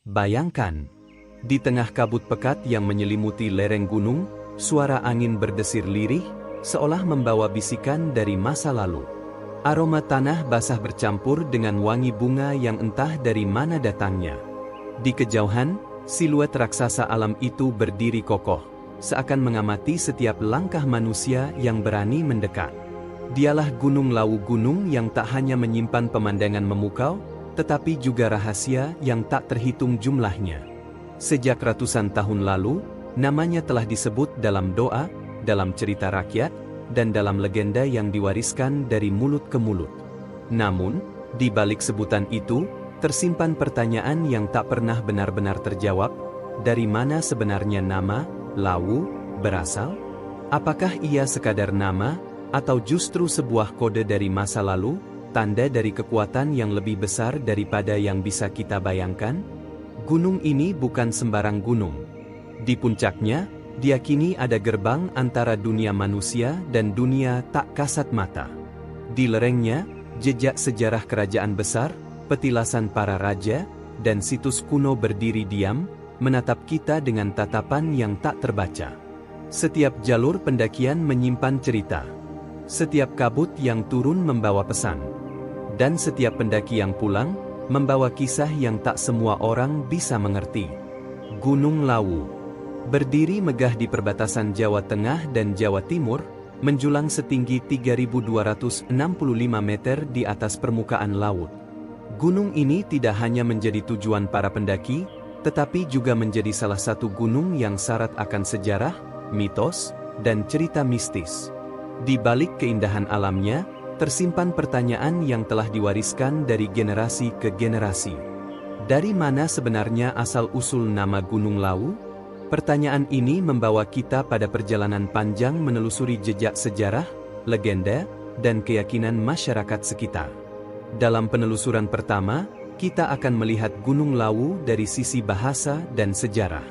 Bayangkan, di tengah kabut pekat yang menyelimuti lereng gunung, suara angin berdesir lirih, seolah membawa bisikan dari masa lalu. Aroma tanah basah bercampur dengan wangi bunga yang entah dari mana datangnya. Di kejauhan, siluet raksasa alam itu berdiri kokoh, seakan mengamati setiap langkah manusia yang berani mendekat. Dialah Gunung Lawu, gunung yang tak hanya menyimpan pemandangan memukau, tetapi juga rahasia yang tak terhitung jumlahnya. Sejak ratusan tahun lalu, namanya telah disebut dalam doa, dalam cerita rakyat, dan dalam legenda yang diwariskan dari mulut ke mulut. Namun, di balik sebutan itu, tersimpan pertanyaan yang tak pernah benar-benar terjawab. Dari mana sebenarnya nama Lawu berasal? Apakah ia sekadar nama, atau justru sebuah kode dari masa lalu, tanda dari kekuatan yang lebih besar daripada yang bisa kita bayangkan? Gunung ini bukan sembarang gunung. Di puncaknya, diyakini ada gerbang antara dunia manusia dan dunia tak kasat mata. Di lerengnya, jejak sejarah kerajaan besar, petilasan para raja, dan situs kuno berdiri diam, menatap kita dengan tatapan yang tak terbaca. Setiap jalur pendakian menyimpan cerita. Setiap kabut yang turun membawa pesan. Dan setiap pendaki yang pulang, membawa kisah yang tak semua orang bisa mengerti. Gunung Lawu berdiri megah di perbatasan Jawa Tengah dan Jawa Timur, menjulang setinggi 3.265 meter di atas permukaan laut. Gunung ini tidak hanya menjadi tujuan para pendaki, tetapi juga menjadi salah satu gunung yang syarat akan sejarah, mitos, dan cerita mistis. Di balik keindahan alamnya, tersimpan pertanyaan yang telah diwariskan dari generasi ke generasi. Dari mana sebenarnya asal-usul nama Gunung Lawu? Pertanyaan ini membawa kita pada perjalanan panjang menelusuri jejak sejarah, legenda, dan keyakinan masyarakat sekitar. Dalam penelusuran pertama, kita akan melihat Gunung Lawu dari sisi bahasa dan sejarah.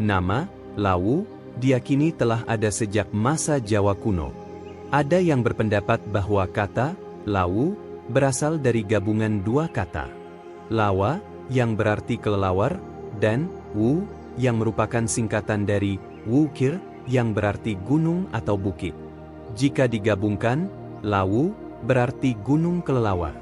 Nama Lawu diyakini telah ada sejak masa Jawa kuno. Ada yang berpendapat bahwa kata Lawu berasal dari gabungan dua kata. Lawa, yang berarti kelelawar, dan Wu, yang merupakan singkatan dari Wukir, yang berarti gunung atau bukit. Jika digabungkan, Lawu berarti gunung kelelawar.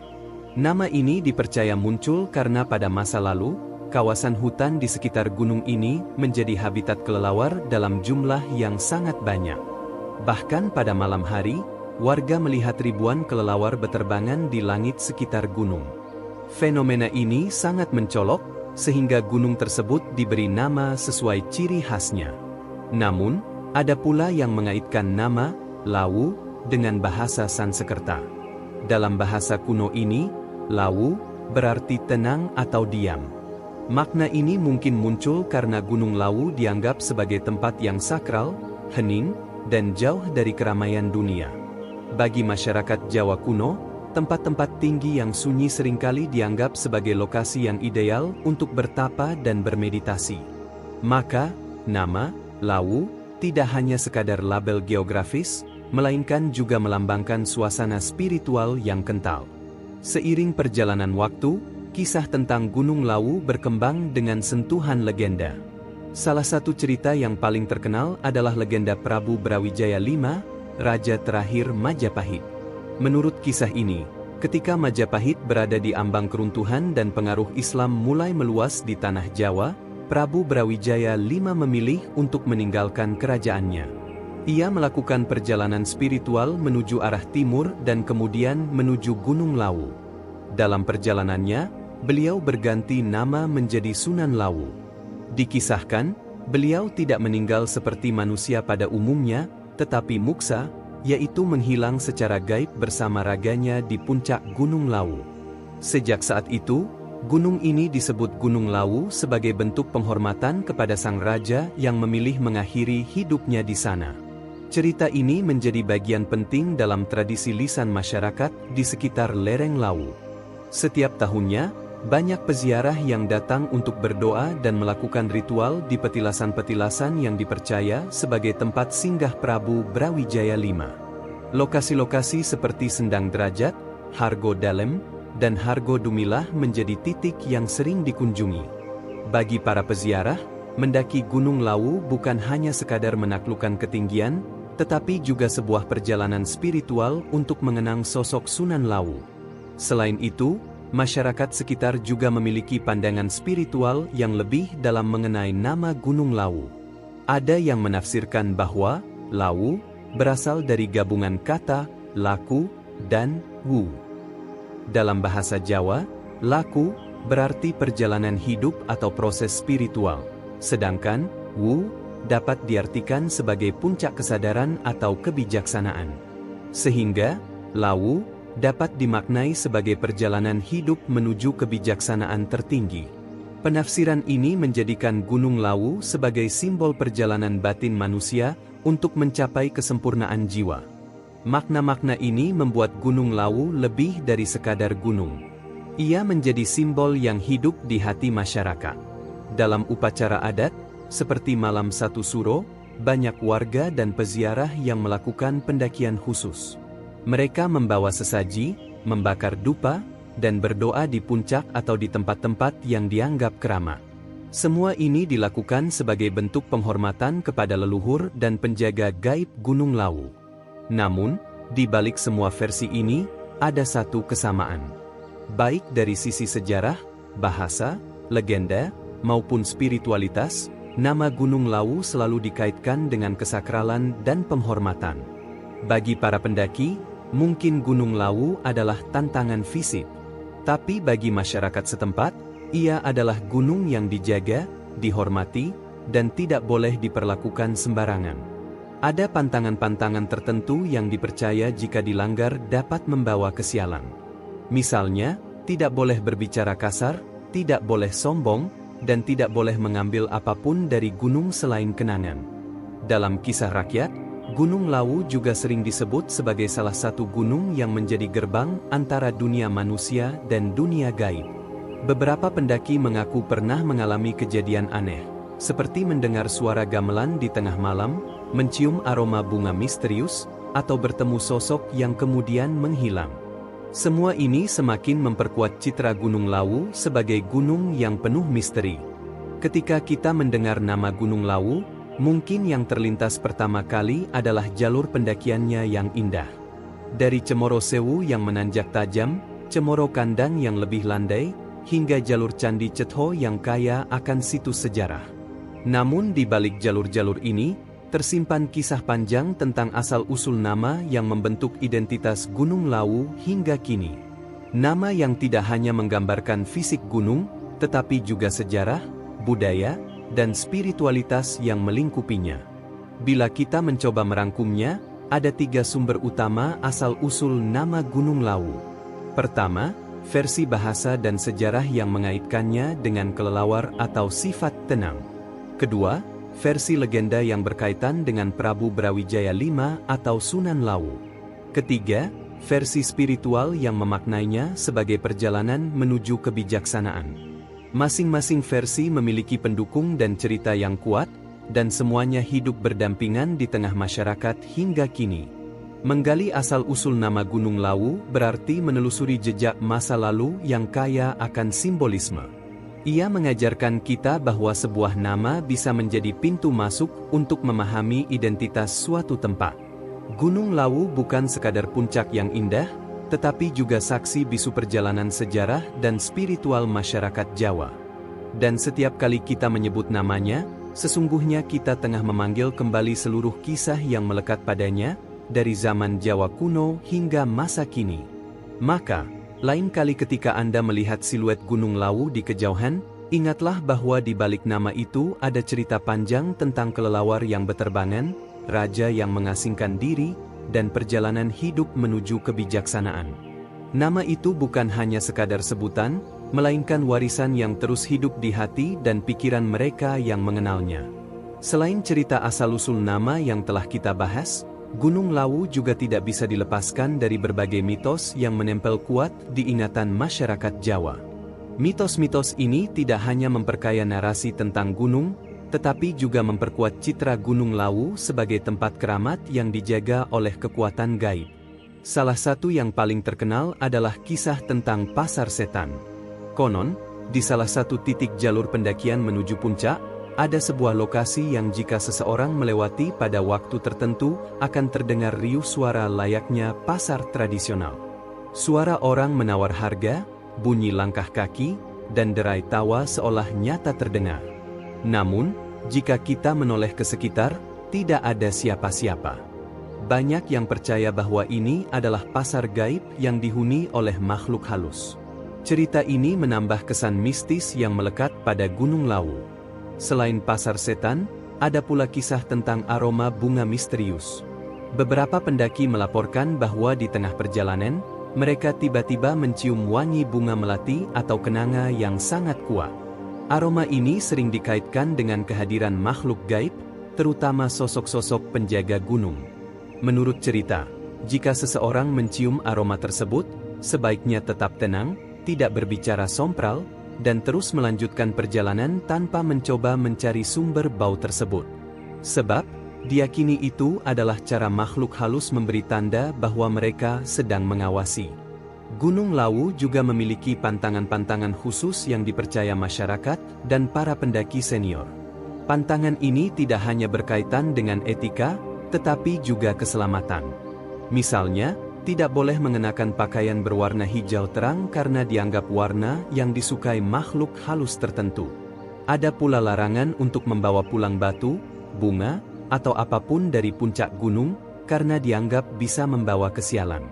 Nama ini dipercaya muncul karena pada masa lalu, kawasan hutan di sekitar gunung ini menjadi habitat kelelawar dalam jumlah yang sangat banyak. Bahkan pada malam hari, warga melihat ribuan kelelawar beterbangan di langit sekitar gunung. Fenomena ini sangat mencolok, sehingga gunung tersebut diberi nama sesuai ciri khasnya. Namun, ada pula yang mengaitkan nama Lawu dengan bahasa Sansekerta. Dalam bahasa kuno ini, Lawu berarti tenang atau diam. Makna ini mungkin muncul karena Gunung Lawu dianggap sebagai tempat yang sakral, hening, dan jauh dari keramaian dunia. Bagi masyarakat Jawa kuno, tempat-tempat tinggi yang sunyi seringkali dianggap sebagai lokasi yang ideal untuk bertapa dan bermeditasi. Maka, nama Lawu tidak hanya sekadar label geografis, melainkan juga melambangkan suasana spiritual yang kental. Seiring perjalanan waktu, kisah tentang Gunung Lawu berkembang dengan sentuhan legenda. Salah satu cerita yang paling terkenal adalah legenda Prabu Brawijaya V, Raja terakhir Majapahit. Menurut kisah ini, ketika Majapahit berada di ambang keruntuhan dan pengaruh Islam mulai meluas di tanah Jawa, Prabu Brawijaya V memilih untuk meninggalkan kerajaannya. Ia melakukan perjalanan spiritual menuju arah timur dan kemudian menuju Gunung Lawu. Dalam perjalanannya, beliau berganti nama menjadi Sunan Lawu. Dikisahkan, beliau tidak meninggal seperti manusia pada umumnya, tetapi muksa, yaitu menghilang secara gaib bersama raganya di puncak Gunung Lawu. Sejak saat itu, gunung ini disebut Gunung Lawu sebagai bentuk penghormatan kepada sang raja yang memilih mengakhiri hidupnya di sana. Cerita ini menjadi bagian penting dalam tradisi lisan masyarakat di sekitar lereng Lawu. Setiap tahunnya, banyak peziarah yang datang untuk berdoa dan melakukan ritual di petilasan-petilasan yang dipercaya sebagai tempat singgah Prabu Brawijaya V. Lokasi-lokasi seperti Sendang Derajat, Hargo Dalem, dan Hargo Dumilah menjadi titik yang sering dikunjungi. Bagi para peziarah, mendaki Gunung Lawu bukan hanya sekadar menaklukkan ketinggian, tetapi juga sebuah perjalanan spiritual untuk mengenang sosok Sunan Lawu. Selain itu, masyarakat sekitar juga memiliki pandangan spiritual yang lebih dalam mengenai nama Gunung Lawu. Ada yang menafsirkan bahwa Lawu berasal dari gabungan kata laku dan wu. Dalam bahasa Jawa, laku berarti perjalanan hidup atau proses spiritual, sedangkan wu dapat diartikan sebagai puncak kesadaran atau kebijaksanaan. Sehingga, Lawu dapat dimaknai sebagai perjalanan hidup menuju kebijaksanaan tertinggi. Penafsiran ini menjadikan Gunung Lawu sebagai simbol perjalanan batin manusia untuk mencapai kesempurnaan jiwa. Makna-makna ini membuat Gunung Lawu lebih dari sekadar gunung. Ia menjadi simbol yang hidup di hati masyarakat. Dalam upacara adat, seperti Malam Satu Suro, banyak warga dan peziarah yang melakukan pendakian khusus. Mereka membawa sesaji, membakar dupa, dan berdoa di puncak atau di tempat-tempat yang dianggap keramat. Semua ini dilakukan sebagai bentuk penghormatan kepada leluhur dan penjaga gaib Gunung Lawu. Namun, di balik semua versi ini, ada satu kesamaan. Baik dari sisi sejarah, bahasa, legenda, maupun spiritualitas, nama Gunung Lawu selalu dikaitkan dengan kesakralan dan penghormatan. Bagi para pendaki, mungkin Gunung Lawu adalah tantangan fisik. Tapi bagi masyarakat setempat, ia adalah gunung yang dijaga, dihormati, dan tidak boleh diperlakukan sembarangan. Ada pantangan-pantangan tertentu yang dipercaya jika dilanggar dapat membawa kesialan. Misalnya, tidak boleh berbicara kasar, tidak boleh sombong, dan tidak boleh mengambil apapun dari gunung selain kenangan. Dalam kisah rakyat, Gunung Lawu juga sering disebut sebagai salah satu gunung yang menjadi gerbang antara dunia manusia dan dunia gaib. Beberapa pendaki mengaku pernah mengalami kejadian aneh, seperti mendengar suara gamelan di tengah malam, mencium aroma bunga misterius, atau bertemu sosok yang kemudian menghilang. Semua ini semakin memperkuat citra Gunung Lawu sebagai gunung yang penuh misteri. Ketika kita mendengar nama Gunung Lawu, mungkin yang terlintas pertama kali adalah jalur pendakiannya yang indah. Dari Cemoro Sewu yang menanjak tajam, Cemoro Kandang yang lebih landai, hingga jalur Candi Cetho yang kaya akan situs sejarah. Namun di balik jalur-jalur ini, tersimpan kisah panjang tentang asal-usul nama yang membentuk identitas Gunung Lawu hingga kini. Nama yang tidak hanya menggambarkan fisik gunung, tetapi juga sejarah, budaya, dan spiritualitas yang melingkupinya. Bila kita mencoba merangkumnya, ada 3 sumber utama asal-usul nama Gunung Lawu. Pertama, versi bahasa dan sejarah yang mengaitkannya dengan kelelawar atau sifat tenang. Kedua, versi legenda yang berkaitan dengan Prabu Brawijaya V atau Sunan Lawu. Ketiga, versi spiritual yang memaknainya sebagai perjalanan menuju kebijaksanaan. Masing-masing versi memiliki pendukung dan cerita yang kuat, dan semuanya hidup berdampingan di tengah masyarakat hingga kini. Menggali asal-usul nama Gunung Lawu berarti menelusuri jejak masa lalu yang kaya akan simbolisme. Ia mengajarkan kita bahwa sebuah nama bisa menjadi pintu masuk untuk memahami identitas suatu tempat. Gunung Lawu bukan sekadar puncak yang indah, tetapi juga saksi bisu perjalanan sejarah dan spiritual masyarakat Jawa. Dan setiap kali kita menyebut namanya, sesungguhnya kita tengah memanggil kembali seluruh kisah yang melekat padanya, dari zaman Jawa kuno hingga masa kini. Maka, lain kali ketika Anda melihat siluet Gunung Lawu di kejauhan, ingatlah bahwa di balik nama itu ada cerita panjang tentang kelelawar yang beterbangan, raja yang mengasingkan diri, dan perjalanan hidup menuju kebijaksanaan. Nama itu bukan hanya sekadar sebutan, melainkan warisan yang terus hidup di hati dan pikiran mereka yang mengenalnya. Selain cerita asal-usul nama yang telah kita bahas, Gunung Lawu juga tidak bisa dilepaskan dari berbagai mitos yang menempel kuat di ingatan masyarakat Jawa. Mitos-mitos ini tidak hanya memperkaya narasi tentang gunung, tetapi juga memperkuat citra Gunung Lawu sebagai tempat keramat yang dijaga oleh kekuatan gaib. Salah satu yang paling terkenal adalah kisah tentang Pasar Setan. Konon, Di salah satu titik jalur pendakian menuju puncak, ada sebuah lokasi yang jika seseorang melewati pada waktu tertentu, akan terdengar riuh suara layaknya pasar tradisional. Suara orang menawar harga, bunyi langkah kaki, dan derai tawa seolah nyata terdengar. Namun, jika kita menoleh ke sekitar, tidak ada siapa-siapa. Banyak yang percaya bahwa ini adalah pasar gaib yang dihuni oleh makhluk halus. Cerita ini menambah kesan mistis yang melekat pada Gunung Lawu. Selain pasar setan, ada pula kisah tentang aroma bunga misterius. Beberapa pendaki melaporkan bahwa di tengah perjalanan, mereka tiba-tiba mencium wangi bunga melati atau kenanga yang sangat kuat. Aroma ini sering dikaitkan dengan kehadiran makhluk gaib, terutama sosok-sosok penjaga gunung. Menurut cerita, jika seseorang mencium aroma tersebut, sebaiknya tetap tenang, tidak berbicara sompral, dan terus melanjutkan perjalanan tanpa mencoba mencari sumber bau tersebut. Sebab, diyakini itu adalah cara makhluk halus memberi tanda bahwa mereka sedang mengawasi. Gunung Lawu juga memiliki pantangan-pantangan khusus yang dipercaya masyarakat dan para pendaki senior. Pantangan ini tidak hanya berkaitan dengan etika, tetapi juga keselamatan. Misalnya, tidak boleh mengenakan pakaian berwarna hijau terang karena dianggap warna yang disukai makhluk halus tertentu. Ada pula larangan untuk membawa pulang batu, bunga, atau apapun dari puncak gunung karena dianggap bisa membawa kesialan.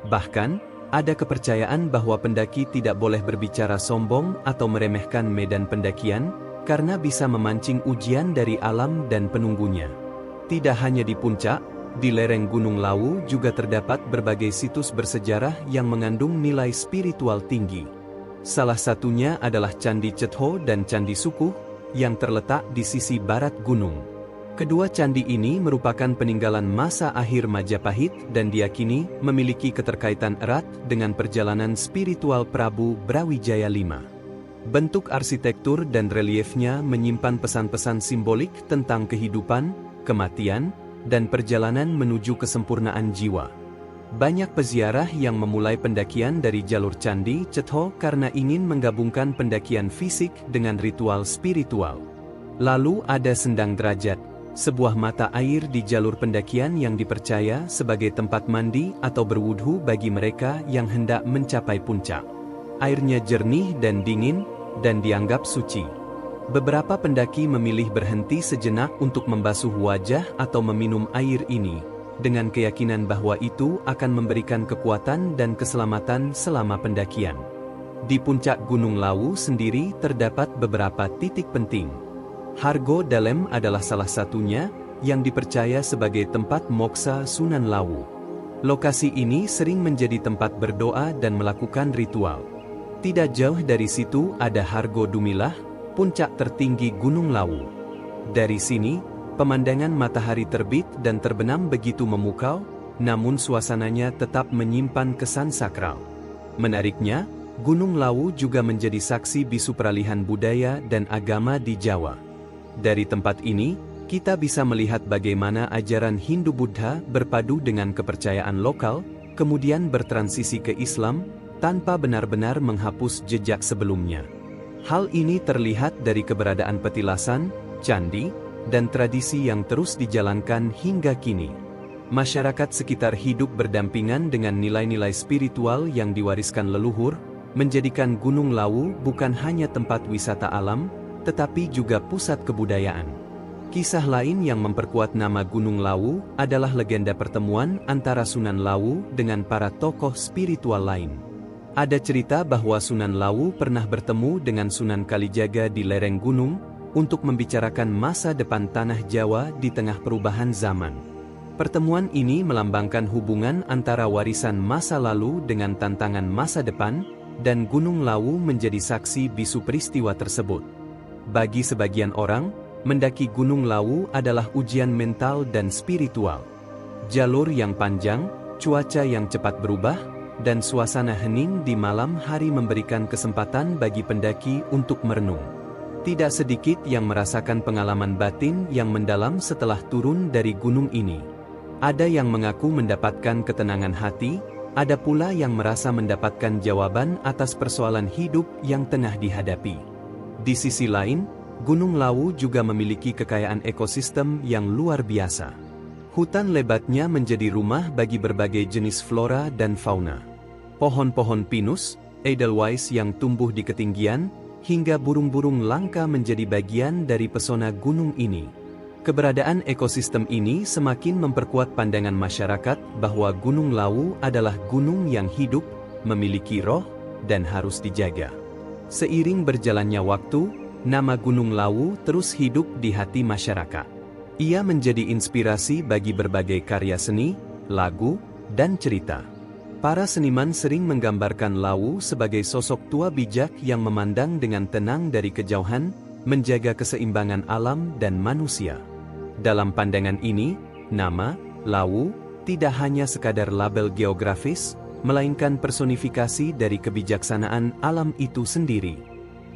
Bahkan, ada kepercayaan bahwa pendaki tidak boleh berbicara sombong atau meremehkan medan pendakian karena bisa memancing ujian dari alam dan penunggunya. Tidak hanya di puncak, di lereng Gunung Lawu juga terdapat berbagai situs bersejarah yang mengandung nilai spiritual tinggi. Salah satunya adalah Candi Cetho dan Candi Sukuh, yang terletak di sisi barat gunung. Kedua candi ini merupakan peninggalan masa akhir Majapahit dan diyakini memiliki keterkaitan erat dengan perjalanan spiritual Prabu Brawijaya V. Bentuk arsitektur dan reliefnya menyimpan pesan-pesan simbolik tentang kehidupan, kematian, dan perjalanan menuju kesempurnaan jiwa. Banyak peziarah yang memulai pendakian dari jalur Candi Cetho karena ingin menggabungkan pendakian fisik dengan ritual spiritual. Lalu ada Sendang Derajat, sebuah mata air di jalur pendakian yang dipercaya sebagai tempat mandi atau berwudhu bagi mereka yang hendak mencapai puncak. Airnya jernih dan dingin, dan dianggap suci. Beberapa pendaki memilih berhenti sejenak untuk membasuh wajah atau meminum air ini, dengan keyakinan bahwa itu akan memberikan kekuatan dan keselamatan selama pendakian. Di puncak Gunung Lawu sendiri terdapat beberapa titik penting. Hargo Dalem adalah salah satunya, yang dipercaya sebagai tempat moksa Sunan Lawu. Lokasi ini sering menjadi tempat berdoa dan melakukan ritual. Tidak jauh dari situ ada Hargo Dumilah, puncak tertinggi Gunung Lawu. Dari sini, pemandangan matahari terbit dan terbenam begitu memukau, namun suasananya tetap menyimpan kesan sakral. Menariknya, Gunung Lawu juga menjadi saksi bisu peralihan budaya dan agama di Jawa. Dari tempat ini, kita bisa melihat bagaimana ajaran Hindu-Buddha berpadu dengan kepercayaan lokal, kemudian bertransisi ke Islam, tanpa benar-benar menghapus jejak sebelumnya. Hal ini terlihat dari keberadaan petilasan, candi, dan tradisi yang terus dijalankan hingga kini. Masyarakat sekitar hidup berdampingan dengan nilai-nilai spiritual yang diwariskan leluhur, menjadikan Gunung Lawu bukan hanya tempat wisata alam, tetapi juga pusat kebudayaan. Kisah lain yang memperkuat nama Gunung Lawu adalah legenda pertemuan antara Sunan Lawu dengan para tokoh spiritual lain. Ada cerita bahwa Sunan Lawu pernah bertemu dengan Sunan Kalijaga di lereng gunung untuk membicarakan masa depan tanah Jawa di tengah perubahan zaman. Pertemuan ini melambangkan hubungan antara warisan masa lalu dengan tantangan masa depan, dan Gunung Lawu menjadi saksi bisu peristiwa tersebut. Bagi sebagian orang, mendaki Gunung Lawu adalah ujian mental dan spiritual. Jalur yang panjang, cuaca yang cepat berubah, dan suasana hening di malam hari memberikan kesempatan bagi pendaki untuk merenung. Tidak sedikit yang merasakan pengalaman batin yang mendalam setelah turun dari gunung ini. Ada yang mengaku mendapatkan ketenangan hati, ada pula yang merasa mendapatkan jawaban atas persoalan hidup yang tengah dihadapi. Di sisi lain, Gunung Lawu juga memiliki kekayaan ekosistem yang luar biasa. Hutan lebatnya menjadi rumah bagi berbagai jenis flora dan fauna. Pohon-pohon pinus, edelweiss yang tumbuh di ketinggian, hingga burung-burung langka menjadi bagian dari pesona gunung ini. Keberadaan ekosistem ini semakin memperkuat pandangan masyarakat bahwa Gunung Lawu adalah gunung yang hidup, memiliki roh, dan harus dijaga. Seiring berjalannya waktu, nama Gunung Lawu terus hidup di hati masyarakat. Ia menjadi inspirasi bagi berbagai karya seni, lagu, dan cerita. Para seniman sering menggambarkan Lawu sebagai sosok tua bijak yang memandang dengan tenang dari kejauhan, menjaga keseimbangan alam dan manusia. Dalam pandangan ini, nama Lawu tidak hanya sekadar label geografis, melainkan personifikasi dari kebijaksanaan alam itu sendiri.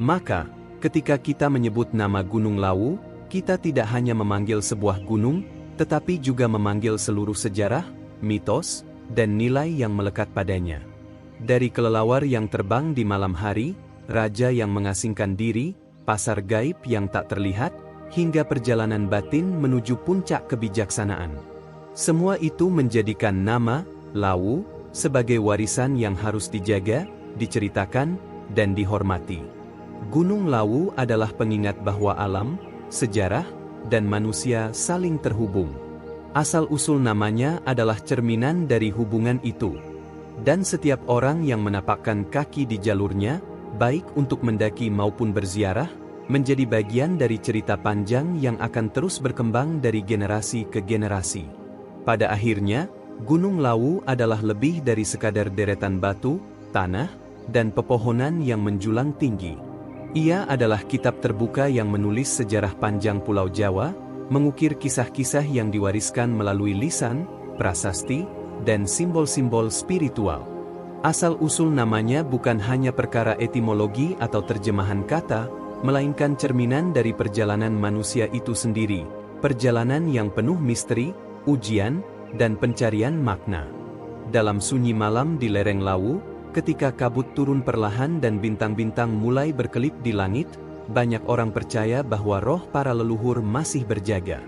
Maka, ketika kita menyebut nama Gunung Lawu, kita tidak hanya memanggil sebuah gunung, tetapi juga memanggil seluruh sejarah, mitos, dan nilai yang melekat padanya. Dari kelelawar yang terbang di malam hari, raja yang mengasingkan diri, pasar gaib yang tak terlihat, hingga perjalanan batin menuju puncak kebijaksanaan. Semua itu menjadikan nama Lawu sebagai warisan yang harus dijaga, diceritakan, dan dihormati. Gunung Lawu adalah pengingat bahwa alam, sejarah, dan manusia saling terhubung. Asal-usul namanya adalah cerminan dari hubungan itu. Dan setiap orang yang menapakkan kaki di jalurnya, baik untuk mendaki maupun berziarah, menjadi bagian dari cerita panjang yang akan terus berkembang dari generasi ke generasi. Pada akhirnya, Gunung Lawu adalah lebih dari sekadar deretan batu, tanah, dan pepohonan yang menjulang tinggi. Ia adalah kitab terbuka yang menulis sejarah panjang Pulau Jawa, mengukir kisah-kisah yang diwariskan melalui lisan, prasasti, dan simbol-simbol spiritual. Asal-usul namanya bukan hanya perkara etimologi atau terjemahan kata, melainkan cerminan dari perjalanan manusia itu sendiri, perjalanan yang penuh misteri, ujian, dan pencarian makna. Dalam sunyi malam di lereng Lawu, ketika kabut turun perlahan dan bintang-bintang mulai berkelip di langit, banyak orang percaya bahwa roh para leluhur masih berjaga.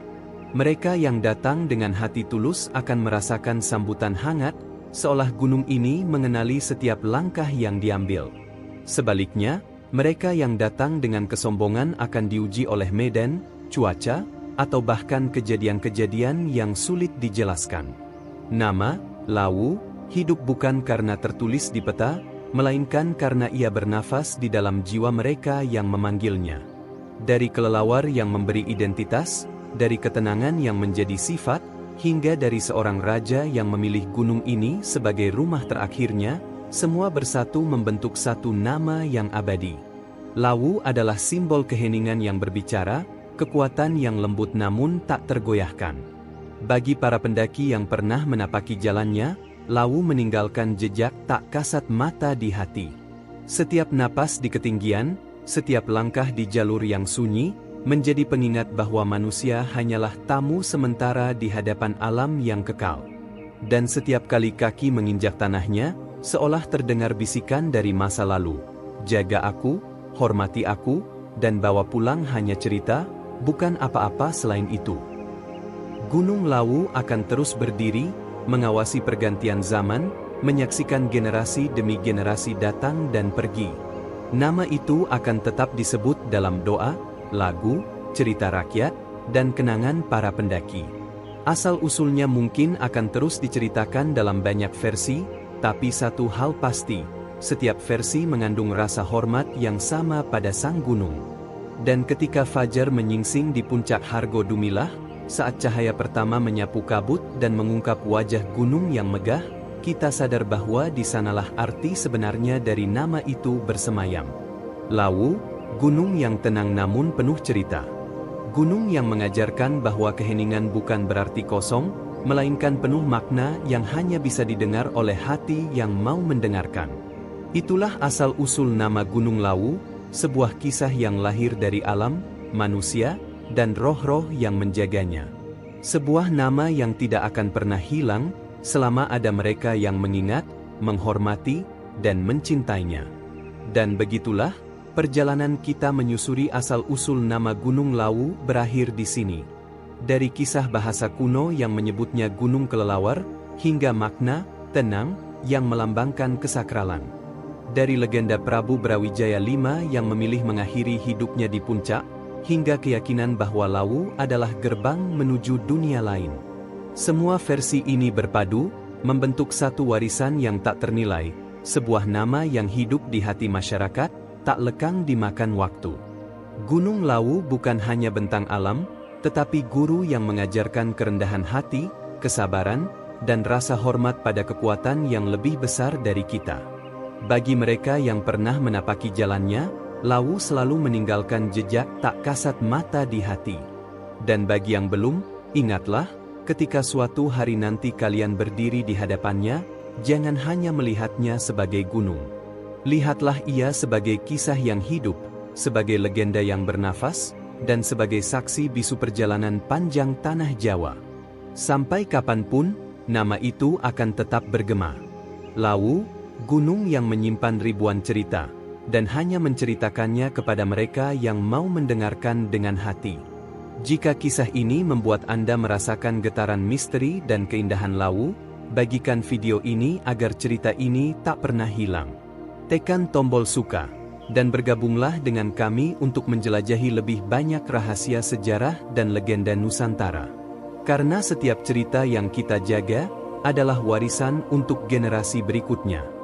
Mereka yang datang dengan hati tulus akan merasakan sambutan hangat, seolah gunung ini mengenali setiap langkah yang diambil. Sebaliknya, mereka yang datang dengan kesombongan akan diuji oleh medan, cuaca, atau bahkan kejadian-kejadian yang sulit dijelaskan. Nama Lawu hidup bukan karena tertulis di peta, melainkan karena ia bernafas di dalam jiwa mereka yang memanggilnya. Dari kelelawar yang memberi identitas, dari ketenangan yang menjadi sifat, hingga dari seorang raja yang memilih gunung ini sebagai rumah terakhirnya, semua bersatu membentuk satu nama yang abadi. Lawu adalah simbol keheningan yang berbicara, kekuatan yang lembut namun tak tergoyahkan. Bagi para pendaki yang pernah menapaki jalannya, Lawu meninggalkan jejak tak kasat mata di hati. Setiap napas di ketinggian, setiap langkah di jalur yang sunyi, menjadi pengingat bahwa manusia hanyalah tamu sementara di hadapan alam yang kekal. Dan setiap kali kaki menginjak tanahnya, seolah terdengar bisikan dari masa lalu. Jaga aku, hormati aku, dan bawa pulang hanya cerita, bukan apa-apa selain itu. Gunung Lawu akan terus berdiri, mengawasi pergantian zaman, menyaksikan generasi demi generasi datang dan pergi. Nama itu akan tetap disebut dalam doa, lagu, cerita rakyat, dan kenangan para pendaki. Asal-usulnya mungkin akan terus diceritakan dalam banyak versi, tapi satu hal pasti, setiap versi mengandung rasa hormat yang sama pada sang gunung. Dan ketika fajar menyingsing di puncak Hargo Dumilah, saat cahaya pertama menyapu kabut dan mengungkap wajah gunung yang megah, kita sadar bahwa di sanalah arti sebenarnya dari nama itu bersemayam. Lawu, gunung yang tenang namun penuh cerita. Gunung yang mengajarkan bahwa keheningan bukan berarti kosong, melainkan penuh makna yang hanya bisa didengar oleh hati yang mau mendengarkan. Itulah asal-usul nama Gunung Lawu, sebuah kisah yang lahir dari alam, manusia, dan roh-roh yang menjaganya. Sebuah nama yang tidak akan pernah hilang, selama ada mereka yang mengingat, menghormati, dan mencintainya. Dan begitulah, perjalanan kita menyusuri asal-usul nama Gunung Lawu berakhir di sini. Dari kisah bahasa kuno yang menyebutnya Gunung Kelelawar, hingga makna, tenang, yang melambangkan kesakralan. Dari legenda Prabu Brawijaya V yang memilih mengakhiri hidupnya di puncak, hingga keyakinan bahwa Lawu adalah gerbang menuju dunia lain. Semua versi ini berpadu, membentuk satu warisan yang tak ternilai, sebuah nama yang hidup di hati masyarakat, tak lekang dimakan waktu. Gunung Lawu bukan hanya bentang alam, tetapi guru yang mengajarkan kerendahan hati, kesabaran, dan rasa hormat pada kekuatan yang lebih besar dari kita. Bagi mereka yang pernah menapaki jalannya, Lawu selalu meninggalkan jejak tak kasat mata di hati. Dan bagi yang belum, ingatlah, ketika suatu hari nanti kalian berdiri di hadapannya, jangan hanya melihatnya sebagai gunung. Lihatlah ia sebagai kisah yang hidup, sebagai legenda yang bernafas, dan sebagai saksi bisu perjalanan panjang tanah Jawa. Sampai kapanpun, nama itu akan tetap bergema. Lawu, gunung yang menyimpan ribuan cerita, dan hanya menceritakannya kepada mereka yang mau mendengarkan dengan hati. Jika kisah ini membuat Anda merasakan getaran misteri dan keindahan Lawu, bagikan video ini agar cerita ini tak pernah hilang. Tekan tombol suka, dan bergabunglah dengan kami untuk menjelajahi lebih banyak rahasia sejarah dan legenda Nusantara. Karena setiap cerita yang kita jaga adalah warisan untuk generasi berikutnya.